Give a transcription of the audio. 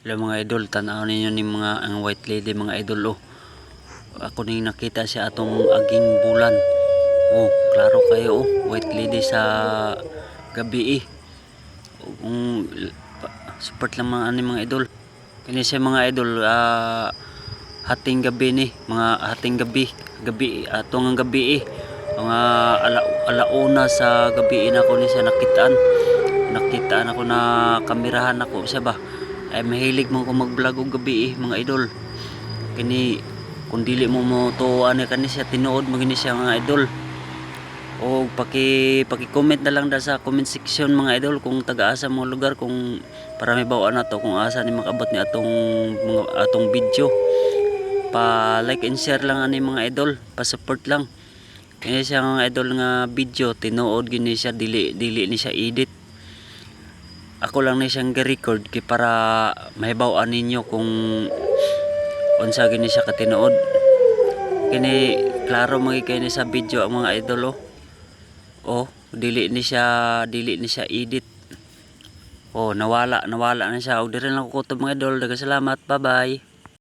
Hello mga idol, tanaw ninyo ni mga ang white lady mga idol. Oh, ako ning nakita siya atong aging bulan. Oh, klaro kayo. Oh, white lady sa gabi eh. Support lang mga ani mga idol. Kini siya mga idol, hating gabi ni, mga hating gabi atong ang gabi eh. Mga alauna sa gabi na ko ni siya nakitaan ako na kamerahan ako siya ba. Ay mahilig man ko mag-vlog og gabi mga idol. Kini kung dili mo to ani kani siya tinuod mo gini siya mga idol. O paki-comment na lang da sa comment section mga idol kung taga-asa mo lugar, kung para may bawaan na to kung asa ni makabot ni atong video. Pa-like and share lang ani mga idol, pa-support lang. Kini siya mga idol nga video tinuod gini siya, dili ni siya edit. Ako lang ni siyang gi-record kay para mahibaw-an ninyo kung unsa gini siya katinuod. Kini klaro magi kay ni sa video ang mga idol. Oh, dili ni siya edit. Oh, nawala na siya. Og dire lang ko kutob mga idol. Daghang salamat. Bye-bye.